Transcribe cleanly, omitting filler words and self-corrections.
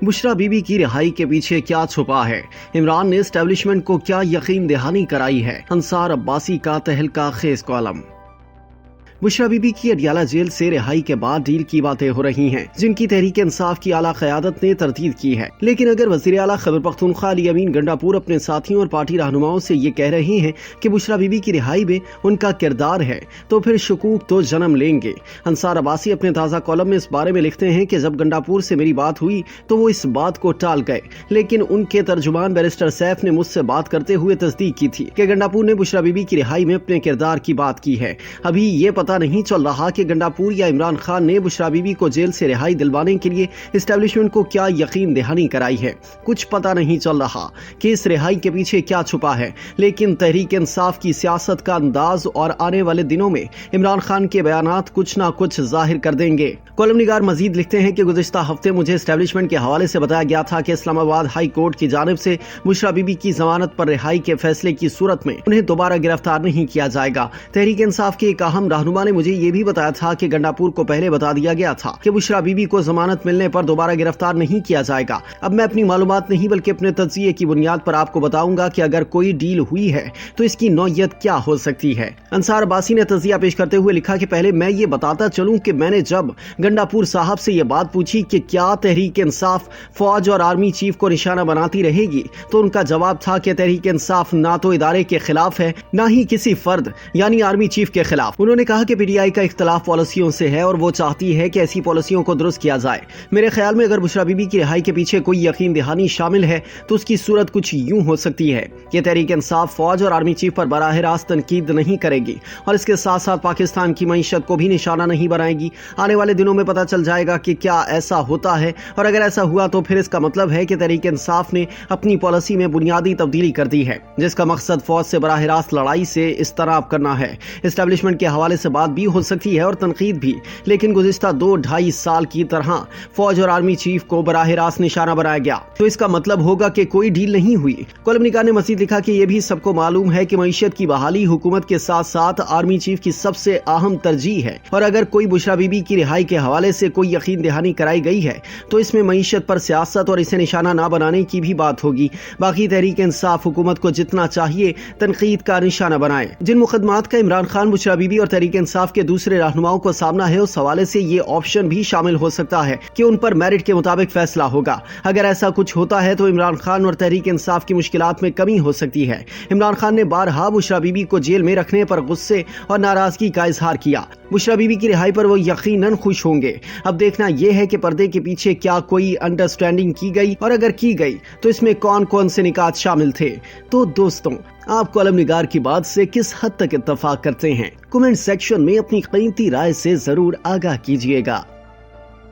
बुशरा बीबी की रिहाई के पीछे क्या छुपा है? इमरान ने एस्टेब्लिशमेंट को क्या यकीन दहानी कराई है? अंसार अब्बासी का तहलका खेज कॉलम। बुशरा बीबी की अडियाला जेल से रिहाई के बाद डील की बातें हो रही हैं, जिनकी तहरीक इंसाफ की आला क़यादत ने तरदीद की है। लेकिन अगर वज़ीर आला खैबर पख्तूनख्वा अली अमीन गंडापुर अपने साथियों और पार्टी रहनुमाओं से ये कह रहे हैं कि बुशरा बीबी की रिहाई में उनका किरदार है, तो फिर शकूक तो जन्म लेंगे। अंसार अब्बासी अपने ताज़ा कॉलम में इस बारे में लिखते हैं कि जब गंडापुर से मेरी बात हुई तो वो इस बात को टाल गए, लेकिन उनके तर्जुमान बैरिस्टर सैफ ने मुझसे बात करते हुए तस्दीक की थी कि गंडापुर ने बुशरा बीबी की रिहाई में अपने किरदार की बात की है। अभी ये पता नहीं चल रहा कि गंडापुर या इमरान खान ने बुशरा बीबी को जेल से रिहाई दिलवाने के लिए एस्टेब्लिशमेंट को क्या यकीन दहानी कराई है। कुछ पता नहीं चल रहा कि इस रिहाई के पीछे क्या छुपा है, लेकिन तहरीक इंसाफ की सियासत का अंदाज और आने वाले दिनों में इमरान खान के बयानात कुछ ना कुछ जाहिर कर देंगे। कॉलम निगार मजीद लिखते हैं कि गुज़िश्ता हफ्ते मुझे एस्टेब्लिशमेंट के हवाले से बताया गया था कि इस्लामाबाद हाई कोर्ट की जानिब से बुशरा बीबी की जमानत पर रिहाई के फैसले की सूरत में उन्हें दोबारा गिरफ्तार नहीं किया जाएगा। तहरीक इंसाफ के एक अहम रहनुमा ने मुझे ये भी बताया था कि गंडापुर को पहले बता दिया गया था कि बुशरा बीबी को जमानत मिलने पर दोबारा गिरफ्तार नहीं किया जाएगा। अब मैं अपनी मालूमात नहीं बल्कि अपने तज्जिये की बुनियाद पर आपको बताऊंगा कि अगर कोई डील हुई है तो इसकी नौयत क्या हो सकती है। अंसार अब्बासी ने तज्जिया पेश करते हुए लिखा कि पहले मैं ये बताता चलूं कि मैंने जब गंडापुर साहब से ये बात पूछी कि क्या तहरीक इंसाफ फौज और आर्मी चीफ को निशाना बनाती रहेगी, तो उनका जवाब था कि तहरीक इंसाफ ना तो इदारे के खिलाफ है, ना ही किसी फर्द यानी आर्मी चीफ के खिलाफ। उन्होंने कहा कि पीटीआई का इख्तलाफ पॉलिसियों से है और वो चाहती है कि ऐसी पॉलिसियों को दुरुस्त किया जाए। मेरे ख्याल में अगर बुशरा बीबी की रिहाई के पीछे कोई यकीन दहानी शामिल है तो उसकी सूरत कुछ यूं हो सकती है कि तहरीक इंसाफ फौज और आर्मी चीफ पर बराह रास्त तनकीद नहीं करेगी और इसके साथ साथ पाकिस्तान की मईशत को भी निशाना नहीं बनाएगी। आने वाले दिनों में पता चल जाएगा कि क्या ऐसा होता है, और अगर ऐसा हुआ तो फिर इसका मतलब है कि तहरीक इंसाफ ने अपनी पॉलिसी में बुनियादी तब्दीली कर दी है, जिसका मकसद फौज से बराह रास्त लड़ाई से इस्तराब करना है। एस्टेब्लिशमेंट के हवाले से बात भी हो सकती है और तनकीद भी, लेकिन गुज़िश्ता 2-2.5 साल की तरह फौज और आर्मी चीफ को बराह रास्त निशाना बनाया गया, तो इसका मतलब होगा कि कोई डील नहीं हुई। कॉलम निगार ने मज़ीद लिखा कि यह भी सबको मालूम है कि मईशत की बहाली हुकूमत के साथ साथ आर्मी चीफ की सबसे अहम तरजीह है, और अगर कोई बुशरा बीबी की रिहाई के हवाले से कोई यकीन दहानी कराई गई है तो इसमें मईशत पर सियासत और इसे निशाना ना बनाने की भी बात होगी। बाकी तहरीक इंसाफ हुकूमत को जितना चाहिए तनकीद का निशाना बनाए। जिन मुकदमात का इमरान खान, बुशरा बीबी और तहरीक इंसाफ के दूसरे रहनुमाओं को सामना है, उस हवाले से ये ऑप्शन भी शामिल हो सकता है कि उन पर मेरिट के मुताबिक फैसला होगा। अगर ऐसा कुछ होता है तो इमरान खान और तहरीक इंसाफ की मुश्किलात में कमी हो सकती है। इमरान खान ने बारहा बुशरा बीबी को जेल में रखने पर गुस्से और नाराजगी का इजहार किया। बुशरा बीबी की रिहाई पर वो यकीनन खुश होंगे। अब देखना यह है कि पर्दे के पीछे क्या कोई अंडरस्टैंडिंग की गई, और अगर की गई तो इसमें कौन कौन से निकात शामिल थे। तो दोस्तों, आप कॉलम निगार की बात से किस हद तक इत्तफाक करते हैं? कमेंट सेक्शन में अपनी कीमती राय से जरूर आगाह कीजिएगा।